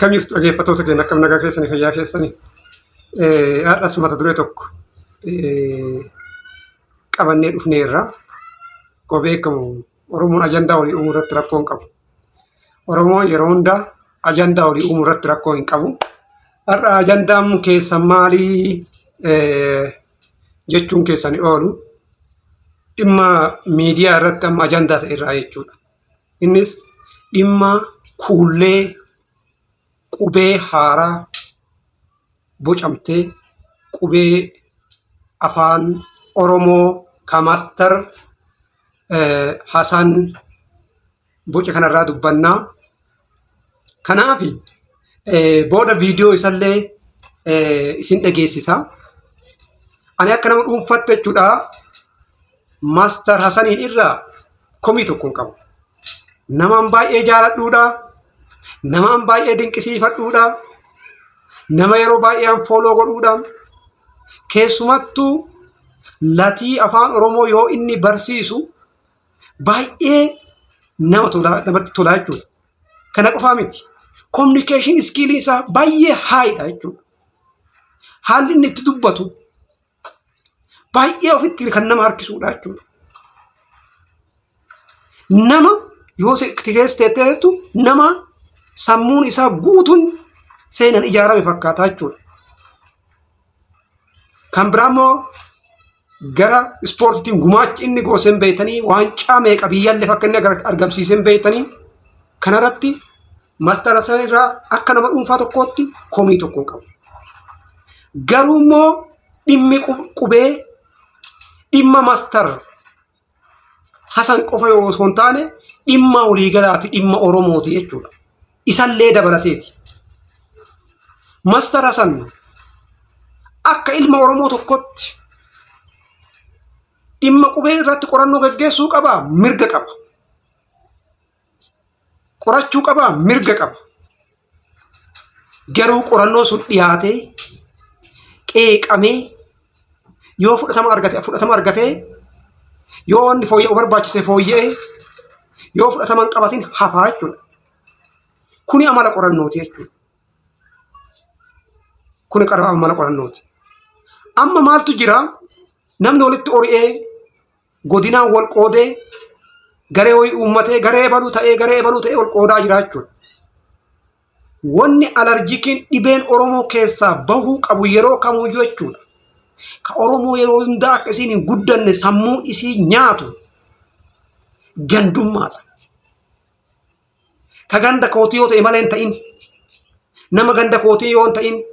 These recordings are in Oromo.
Akkam jirtu dhaggeeffattoota keenya akkam nagaa keessanii fayyaa keessanii har'as mata duree tokko qabannee dhufneerra. Akkuma beekamu Oromoon ajandaa walii uumuu irratti rakkoo hin qabu. Oromoon yeroo hundaa ajandaa walii uumuu irratti rakkoo hin qabu. Har'a ajandaan keessan maalii jechuun keessanii oolu dhimma miidiyaa irratti amma ajandaa ta'e irraa jechuudha. Innis dhimma kuullee qubee haaraa bocamtee qubee afaan Oromoo ka Master Hasan boca kanarraa dubbannaa. Kanaaf booda viidiyoo isallee isin dhageessisa. Ani akka nama dhuunfaatti jechuudha Master Hasaniin irraa komii tokko hin qabu. Namaan baay'ee jaaladhuudha. Namaan baay'ee dinqisiifadhuudha. Nama yeroo baay'ee follow godhuudha. Keessumattuu latii afaan Oromoo yoo inni barsiisu baay'ee namatti tola jechuudha. Kana qofaa miti. Communication skill isaa baay'ee haayidha jechuudha. Haalli inni itti dubbatu baay'ee ofitti kan nama harkisuudha jechuudha. Nama yoo keessatteetu nama sammuun isaa guutuun seenan ijaarame fakkaata jechuudha. Kan biraammoo gara ispoortiitiin gumaachi inni gooseen beeytanii waancaa meeqa biyyaallee akka inni argamsiiseen beeytanii kanarratti Master Hasan irraa akka nama dhuunfaa tokkootti komii tokko hin qabu. Garuu immoo dhimmi qubee dhimma Master Hasan qofa yoo osoo hin taane dhimma waliigalaati, dhimma Oromooti jechuudha. Isallee dabalateeti. Master Hasan akka ilma Oromoo tokkotti dhimma qubee irratti qorannoo gaggeessuu qaba, mirga qaba. Qorachuu qaba, mirga qaba. Garuu qorannoo sun dhiyaatee qeeqamee yoo fudhatama argatee yoo wanni fooyya'u barbaachise fooyya'ee yoo fudhatama hin qabatin hafaa jechuudha. Kuni amala qorannooti jechuudha. Kuni amala qorannooti. Amma maaltu jira? Namni walitti ori'ee godinaan wal qoodee garee wayii uummatee garee baluu ta'ee wal qoodaa jira jechuudha. Wanni alarjikiin dhibeen Oromoo keessaa bahuu qabu yeroo kamuyyuu jechuudha. Ka Oromoo yeroo hundaa akka isiin hin guddanne sammuu isii nyaatu gandummaadha. Ka ganda kootii yoo ta'e malee hin ta'in, nama ganda kootii yoo hin ta'in,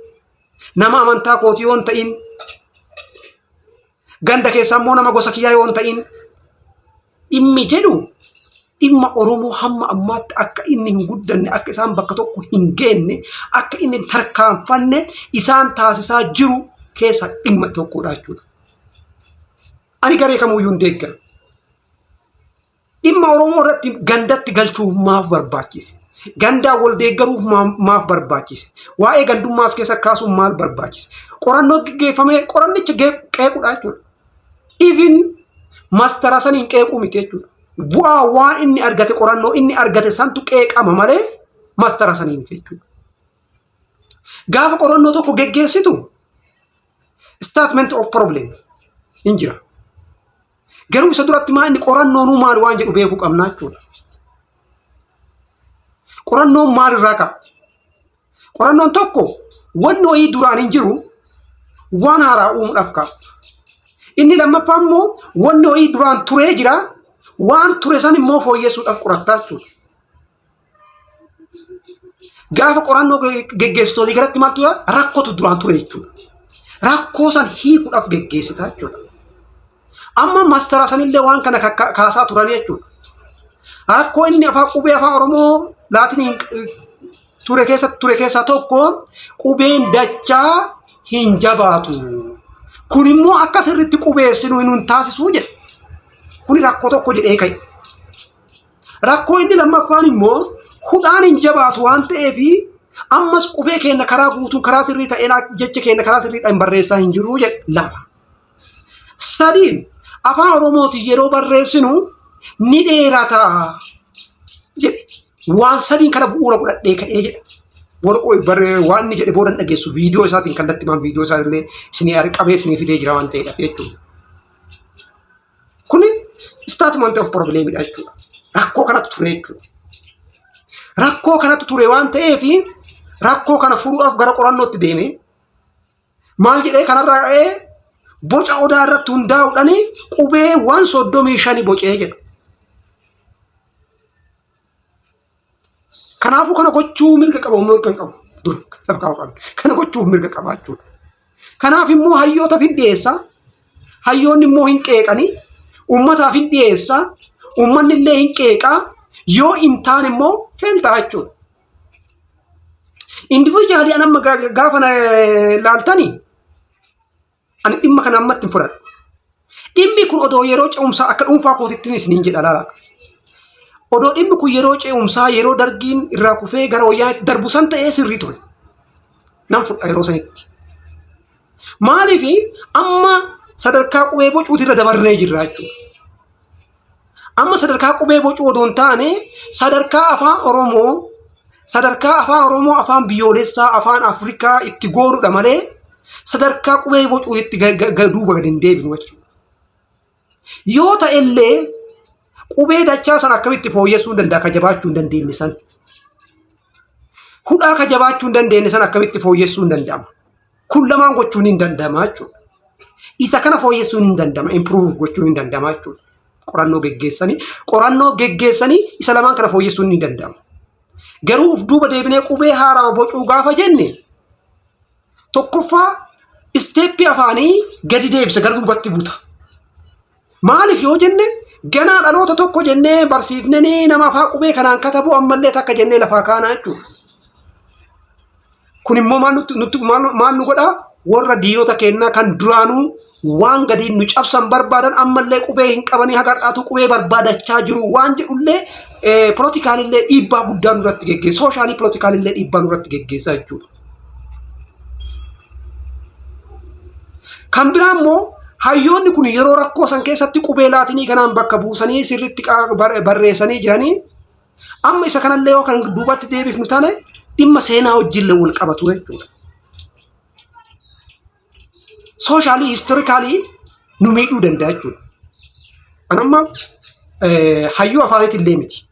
nama amantaa kootii yoo hin ta'in, ganda keessaa immoo nama gosa kiyyaa yoo hin ta'in, dhimmi jedhu dhimma Oromoo hamma ammaatti akka inni hin guddanne, akka isaan bakka tokko hin geenne, akka inni tarkaanfanne isaan taasisaa jiru keessa dhimma tokkodha jechuudha. Ani garee kamuyyuu hin deeggara. Dhimma Oromoo irratti gandatti galchuuf maaf barbaachise? Gandaan wal deeggaruuf maaf barbaachise? Waa'ee gandummaas keessa kaasuuf maal barbaachise? Qorannoo gaggeeffamee qorannicha qeequudha jechuudha. Even Master Hasaniin qeequu miti jechuudha. Bu'aa waan inni argate qorannoo inni argate santu qeeqama malee Master Hasaniin miti jechuudha. Gaafa qorannoo tokko geggeessitu statement of problem hin jira. Garuu isa duratti maa inni qorannoon maal waan jedhu beekuu qabna jechuudha. Qorannoon maal irraa qaba? Qorannoon tokko wanni wayii duraan hin jiru waan haaraa uumuudhaaf qaba. Inni lammaffaa immoo wanni wayii duraan turee jira waan ture san immoo fooyyessuudhaaf qorataa jechuudha. Gaafa qorannoo geggeessitoonni garatti maaltu rakkootu duraan ture jechuudha. Rakkoo san hiikuudhaaf geggeessita jechuudha. Amma Master Hasanillee waan kana kaasaa turan jechuudha. Rakkoo inni qubee afaan Oromoo laatiin ture keessaa tokko qubeen dachaa hin jabaatu. Kun immoo akka sirriitti qubeessinu hin taasisuu jedhe. Kuni rakkoo tokko jedhee ka'e. Rakkoo inni lammaffaan immoo hudhaan hin jabaatu waan ta'eef ammas qubee keenya karaa guutuun karaa sirrii ta'een jecha keenya karaa sirriidhaan barreessaa hin jirru jedhe lama. Sadiin afaan Oromooti yeroo barreessinu ni dheerata jedhe. Waan sadiin kana bu'uura godhadhee ka'ee jedha. waan inni jedhe boodan dhageessu viidiyoo isaatiin kallattii maan viidiyoo isaa illee isinii qabee isinii fidee jira waan ta'eedha jechuudha. Kuni statement of problemidha jechuudha. Rakkoo kanatu ture jechuudha. Rakkoo kanatu ture waan ta'eef rakkoo kana furuudhaaf gara qorannootti deeme maal jedhee kanarraa ka'ee boca odaa irratti hundaa'uudhaan qubee 135 bocee jedha. Kanaafuu kana gochuu mirga qaba mirga qabu dur sabqaa qabu kana gochuu mirga qabaachuudha. Kanaaf immoo hayyoota fiddeessa hayyoonni immoo hin qeeqanii ummataaf hin dhiyeessa ummanni illee hin qeeqaa yoo intaan immoo feeltaa jechuudha. Individually anamma gaafa laaltanii ani dhimma kana ammatti hin fudhadhu. Dhimmi kun odoo yeroo ce'umsaa akka dhuunfaa kootittinis niin jedha laala. Odoo dhimmi kun yeroo ce'umsaa yeroo dargiin irraa kufee gara wayyaatti darbu san ta'ee sirrii ture. Nan fudha yeroo sanitti. Maaliif amma sadarkaa qubee bocuuti irra dabarree jirra jechuudha. Amma sadarkaa qubee bocuu odoo hin taane sadarkaa afaan Oromoo afaan biyyoolessaa afaan Afrikaa itti gooruudha malee sadarkaa qubee bocuu itti duuba gadi hin deebinu jechuudha. Yoo ta'ellee qubee dachaa san akkamitti fooyyessuu danda'a ka jabaachuu hin dandeenye san. Hudhaa ka jabaachuu hin dandeenye san akkamitti fooyyessuu hin danda'ama. Kun lamaan gochuun hin danda'ama jechuudha. Isa kana fooyyessuun hin danda'ama improve gochuun hin danda'ama jechuudha. Qorannoo geggeessanii isa lamaan kana fooyyessuun hin danda'ama. Garuu of duuba deebinee qubee haaraa bocuu gaafa jenne tokkoffaa isteeppii afaanii gadi deebisa gara duubatti buuta. Maaliif yoo jenne ganaa dhaloota tokko jennee barsiifnee nama afaa qubee kanaan katabu ammallee takka jennee lafaa kaanaa jechuudha. Kun immoo maal nu godhaa? Warra diinota kennaa kan duraanuu waan gadi nu cabsan barbaadan ammallee qubee hin qabanii hagar'aatu qubee barbaadachaa jiru waan jedhullee politikaalillee dhiibbaa guddaa nurratti geggeessa. Sooshaali politikaalillee dhiibbaa nurratti geggeessa jechuudha. Kan biraa immoo hayyoonni kun yeroo rakkoo san keessatti qubee laatinii kanaan bakka buusanii sirriitti barreessanii jiranii amma isa kanallee yoo kan duubatti deebifnu taane dhimma seenaa wajjin wal qabatu jechuudha. Sooshaali historikaalii nu miidhuu danda'a jechuudha. Anamma hayyuu afaaniitiin illee miti.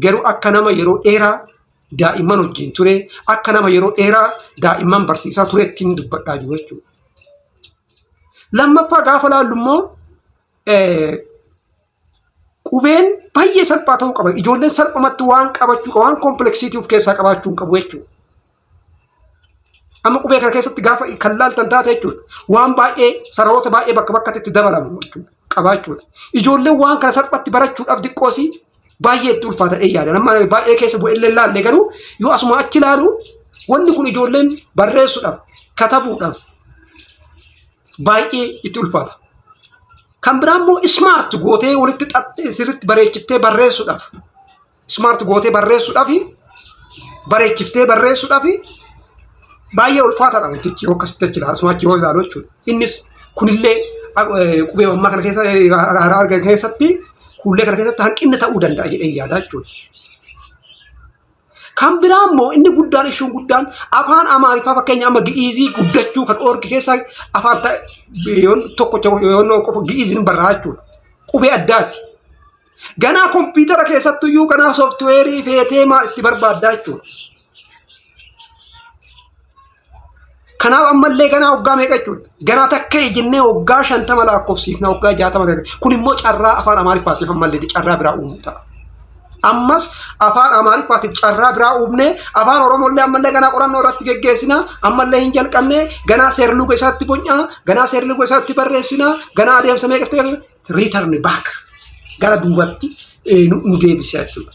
Garuu akka nama yeroo dheeraa daa'imman wajjin ture akka nama yeroo dheeraa daa'imman barsiisaa ture ittiin dubbadhaa jiru jechuudha. Lammaffaa gaafa laallu immoo qubeen baay'ee salphaa ta'uu qaba. Ijoolleen salphumatti waan qabachuu qabu waan kompleksiitii of keessaa qabaachuu hin qabu jechuudha. Amma qubee kana keessatti gaafa kan laaltan taate jechuudha. Waan baay'ee sararoota baay'ee bakka bakkatti itti dabalamu jechuudha qabaachuudha. Ijoolleen waan kana salphatti barachuudhaaf diqqoosii baay'ee itti ulfaata yaada. Nama baay'ee keessa bu'ellee laalle garuu yoo asuma achi laalu wanni kun ijoolleen barreessuudhaaf katabuudhaaf baay'ee itti ulfaata. Kan biraa immoo smart gootee walitti xaxxee sirriitti bareechiftee barreessuudhaaf smart gootee bareechiftee barreessuudhaaf baay'ee ulfaataadha wantichi yoo akkasitti achi ilaalu asuma achi yoo ilaalu jechuudha. Innis kunillee qubee ammaa kana keessatti kuullee kana keessatti hanqinni ta'uu danda'a jedhee yaada jechuudha. Kan biraa immoo inni guddaan ishuun guddaan afaan Amaariffaa fakkeenya amma gi'izii guddachuu kan orgi keessa afaan tokko yoo qofa gi'iziin barraa jechuudha. Qubee addaati. Ganaa kompiitara keessattuyyuu ganaa sooftiweerii feetee maal itti barbaaddaa jechuudha. Kanaaf ammallee ganaa waggaa meeqa jechuudha. Ganaa takka jennee waggaa 50 lakkoofsiifna waggaa 60 kun immoo carraa afaan Amaariffaatiif ammallee carraa biraa uumuu ta'a. Ammas afaan Amaariffaatiif carraa biraa uumnee afaan Oromollee ammallee ganaa qorannoo irratti geggeessina ammallee hin jalqabne ganaa seerluga isaatti boncaa ganaa seerluga isaatti barreessina ganaa adeemsa meeqatti return back gara duubatti nu deebisa jechuudha.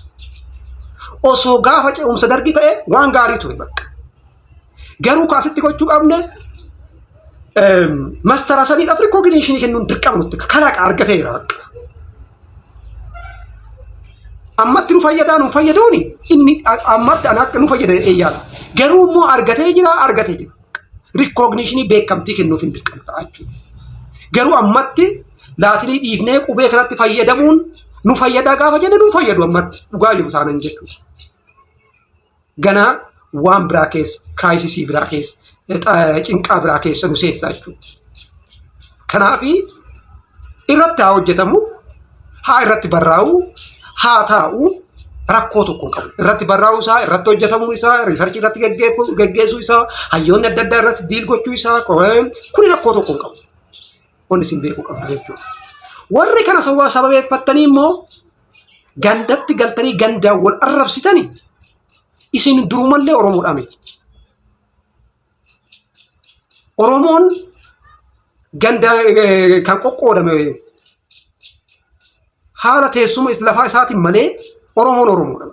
Osoo gaafa ce'umsa dargi ta'e waan gaarii ture bakka. Garuu kaasitti gochuu qabne mastara saniidhaaf rikoogineeshinii kennuun dirqamnutti kalaqa argateera bakka. Ammatti nu fayyadaa nu fayyaduuni inni ammatti akka nu fayyada yaada. Garuu immoo argatee jira. Rikoogineeshinii beekamtii kennuuf hin dirqamta jechuudha. Garuu ammatti laatinii dhiifnee qubee kanatti fayyadamuun nu fayyadaa gaafa jenne nu fayyadu ammatti dhugaa jiru isaanan jechuudha. Ganaa waan biraa keessa kiraayisisii biraa keessa cinqaa biraa keessa nu seessa jechuudha. Kanaaf irratti haa hojjetamu, haa irratti barraa'u, haa taa'u, rakkoo tokko qabu. Irratti barraa'u isaa, irratti hojjetamuu isaa, riisarchii irratti geggeessuu isaa, hayyoonni adda addaa irratti diil gochuu isaa kun rakkoo tokko qabu. Wanni isin beekuu qabdu jechuudha. Warri kana sababeeffattanii immoo gandatti galtanii gandaan wal arrabsitanii isin durumallee Oromoodhaa miti. Oromoon ganda kan qoqqoodame haala teessuma lafaa isaatiin malee Oromoon Oromoodha.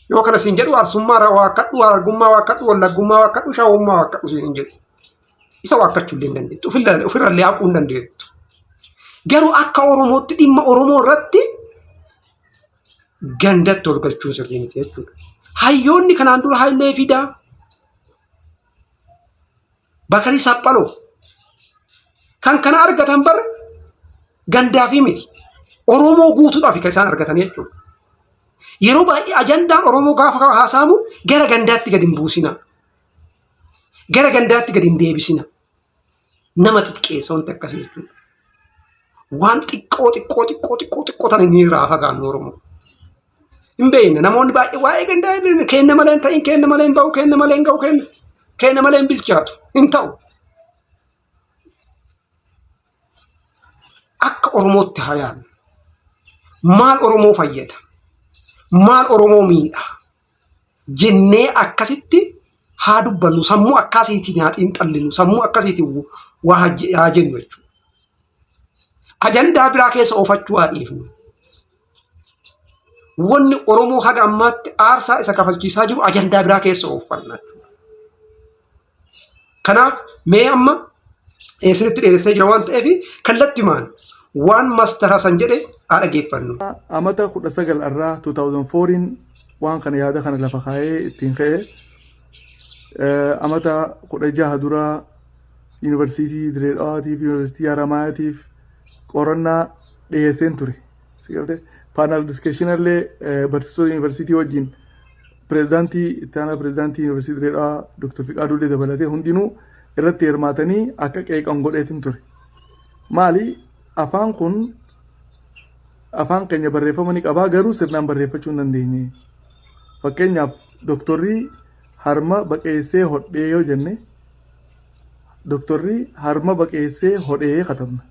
Yoo kana siin jedhu arsummaa waakkadhu, argummaa waakkadhu, wallaggummaa waakkadhu, shaawummaa waakkadhu siin hin jedhu. Isa waakkachuu illee hin dandeettu. Ofirrallee haquu hin dandeettu. Garuu akka Oromootti dhimma Oromoo irratti gandatti ol galchuun sirrii miti jechuudha. Hayyoonni kanaan dura Hayilee Fidaa, Bakarii Saphaloo kan kana argatan bar gandaa fi miti. Oromoo guutuudhaaf kan isaan argatan jechuudha. Yeroo baay'ee ajandaan Oromoo gaafa haasa'amu gara gandaatti gadi hin buusina. Gara gandaatti gadi hin deebisina. Nama xiqqeessa wanti akkasii jechuudha. Waan xiqqoo tan inni irraa fagaannu Oromoo. Hin beekne namoonni baay'ee waa'ee gandaa kenna malee hin ta'in, kenna malee hin ba'u, kenna malee hin ga'u, kenna malee hin bilchaatu hin ta'u. Akka Oromootti haa yaadnu. Maal Oromoo fayyada? Maal Oromoo miidha? Jennee akkasitti haa dubbannu, sammuu akkasiitiin haa xiinxallinu, sammuu akkasiitiin waa haa jennu jechuudha. Ajandaa biraa keessa oofachuu haa dhiifnu. Wanni Oromoo haga ammaatti aarsaa isa kafalchiisaa jiru ajandaa biraa keessa ooffanna. Kanaaf mee amma isinitti dheeressee jira waan ta'eef kallattimaan waan mastara san jedhe haa dhageeffannu. Amata 19 irraa 2004 waan kana yaada kana lafa kaa'ee ittiin ka'e amata 16 dura yuunivarsiitii Direedhawaatiif yuunivarsiitii Haramaayyaatiif qorannaa dhiyeesseen ture. Panel discussion illee barsiisota yuunivarsiitii wajjin pireezidaantii itti aanaa pireezidaantii yuunivarsiitii Direedhawaa Dr. Fiqaadullee dabalatee hundinuu irratti hirmaatanii akka qeeqan godheetiin ture. Maali afaan kun afaan keenya barreeffamanii qabaa garuu sirnaan barreeffachuu hin dandeenye. Fakkeenyaaf doktorri harma baqeessee hodhee yoo jenne doktorri harma baqeessee hodhee katabna.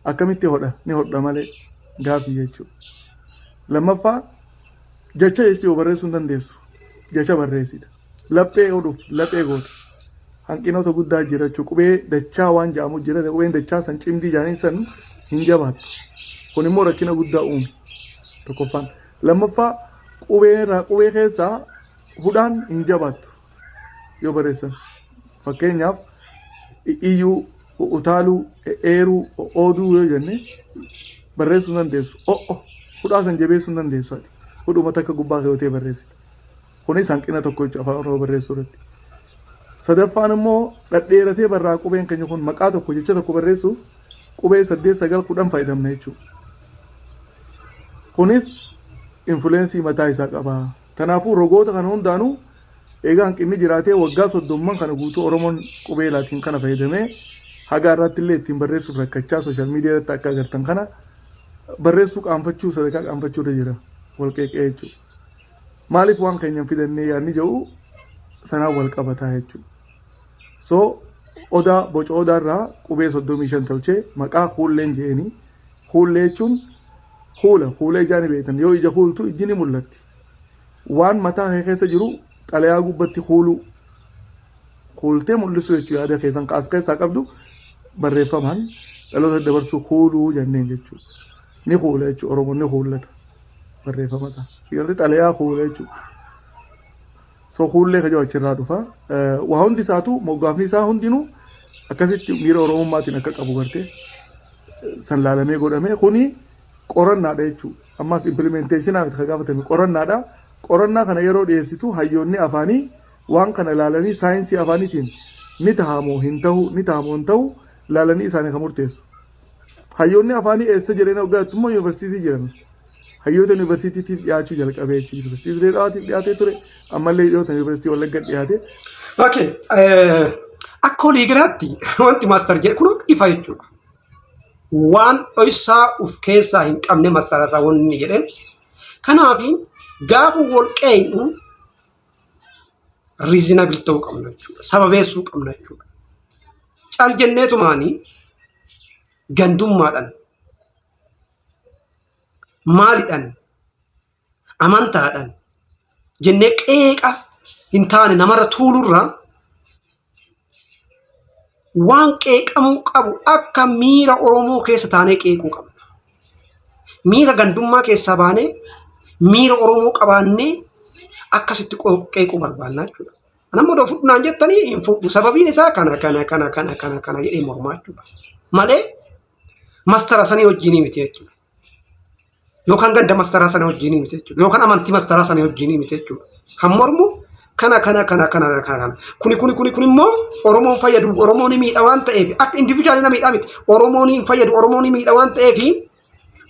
Akkamitti hodha? Ni hodha malee gaafii jechuudha. Lammaffaa jecha yoo barreessuu hin dandeessu. Jecha barreessita. Laphee hodhuuf laphee goota. Hanqinoota guddaa jira jechuudha. Qubee dachaa waan jedhamu jira. Qubeen dachaa san cimdii jaanii san hin jabaattu. Kun immoo rakkina guddaa uume. Tokkoffaan. Lammaffaa qubee keessaa hudhaan hin jabaattu yoo barreessan. Fakkeenyaaf iyyuu, utaaluu, eeruu, ooduu yoo jenne barreessuu hin dandeessu. Hudhaa san jabeessuu hin dandeessu. Hudhuma takka gubbaa keewwatee barreessita. Kunis hanqina tokko jechuudha afaan Oromoo barreessuu irratti. Sadaffaan immoo dhadheeratee barraa qubeen keenya kun maqaa tokko jecha tokko barreessuuf qubee 8, 9, 10 fayyadamna jechuudha. Kunis influensii mataa isaa qaba. Kanaafuu rogoota kana hundaanuu egaa hanqinni jiraatee waggaa 30 kana guutuu Oromoon qubee laatiin kana fayyadamee haga irratti illee ittiin barreessuuf rakkachaa sooshaal miidiyaa irratti akka agartan kana barreessuu qaanfachuu sadarkaa qaanfachuu irra jira wal qeeqee jechuudha. Maaliif waan keenyan fidannee yaadni jedhu sanaan wal qabataa jechuudha. So odaa boca odaa irraa qubee 35 tolchee maqaa huulleen jedhanii huullee jechuun huula ijaan beektan yoo ija huultu ijji ni mul'atti. Waan mataa keessa jiru xalayaa gubbatti huultee mul'isu jechuudha. Yaada keessan kaas keessaa qabdu barreeffamaan dhaloota dabarsuu huuluu jenneen jechuudha. Ni huula jechuudha. Oromoon ni huullata barreeffama isaa. Sigalti xalayaa huula jechuudha. So huullee kajoo achirraa dhufa. Waa hundi isaatu moggaafni isaa hundinuu akkasitti miira Oromummaatiin akka qabu gartee san laalamee godhamee kuni qorannaadha jechuudha. Ammas implementeeshinaaf itti gaafatame qorannaadha. Qorannaa kana yeroo dhiyeessitu hayyoonni afaanii waan kana ilaalanii saayinsii afaaniitiin ni tahamoo hin ta'u ilaalanii isaanii kan murteessu. Hayyoonni afaanii eessa jireenya waggaatti immoo yuunivarsiitii jiran. hayyoota yuunivarsiitiitiif dhiyaachuu jalqabee jechuudha. Yuunivarsiitii Dirree Dhawaatiif dhiyaatee ture ammallee dhiyootan yuunivarsiitii Wallaggaa dhiyaate. Okay. Akka olii garaatti wanti maaster jedhe kun ifa jechuudha. Waan dho'isaa of keessaa hin qabne maastara isaa wanni jedheen. Kanaaf gaafa walqeenu reasonable ta'uu qabna jechuudha. Sababeessuu qabna jechuudha. Caal jenneetumaanii gandummaadhaan maalidhaan amantaadhaan jennee qeeqa hin taane namarra tuulurraa waan qeeqamuu qabu akka miira Oromoo keessa taanee qeequu qabna. Miira gandummaa keessaa baanee miira Oromoo qabaannee akkasitti qeequu barbaannaa jechuudha. Namni doo fudhunaan jettanii hin fudhu. Sababiin isaa kana jedhee mormaa jechuudha. Malee mastara sanii wajjinii miti jechuudha. Yookaan ganda mastaraa sana wajjinii miti jechuudha. Yookaan amantii mastaraa sana wajjinii miti jechuudha. Kan mormu kana. Kun immoo Oromoon fayyadu Oromoon miidha waan ta'eef akka individuaalii na miidhaa miti. Oromoon hin fayyadu Oromoon miidha waan ta'eef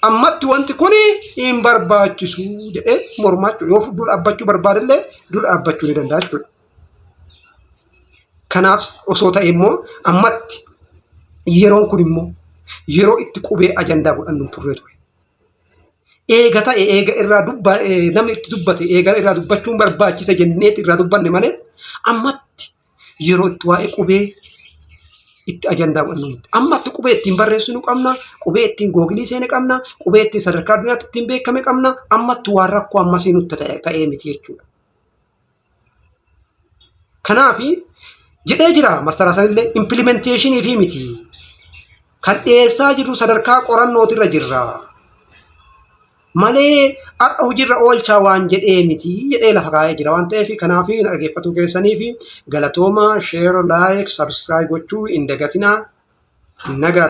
ammatti wanti kun hin barbaachisu jedhee mormaa jechuudha. Yoo dur dhaabbachuu barbaadallee dur dhaabbachuu ni danda'a jechuudha. Kanaaf osoo ta'e immoo ammatti yeroon kun immoo yeroo itti qubee ajandaa godhannu turre ture. Eega ta'e eega irraa namni itti dubbate eega irraa dubbachuun barbaachisa jenneet irraa dubbanne malee ammatti yeroo itti waa'ee qubee itti ajandaa godhannu. Ammatti qubee ittiin barreessinu qabna, qubee ittiin googilii seene qabna, qubee ittiin sadarkaa addunyaatti ittiin beekame qabna. Ammatti waan rakkoo ammasii nutti ta'ee miti jechuudha. Kanaaf jedhee jira mastara sanillee implementeeshinii fi miti. Kan dhiyeessaa jiru sadarkaa qorannootirra jirra. Malee akka hojiirra oolchaa waan jedhee miti jedhee lafa kaa'ee jira waan ta'eef kanaaf dhaggeeffattuu keessanii fi galatooma share like subscribe gochuu hin dagatinaa nagaa.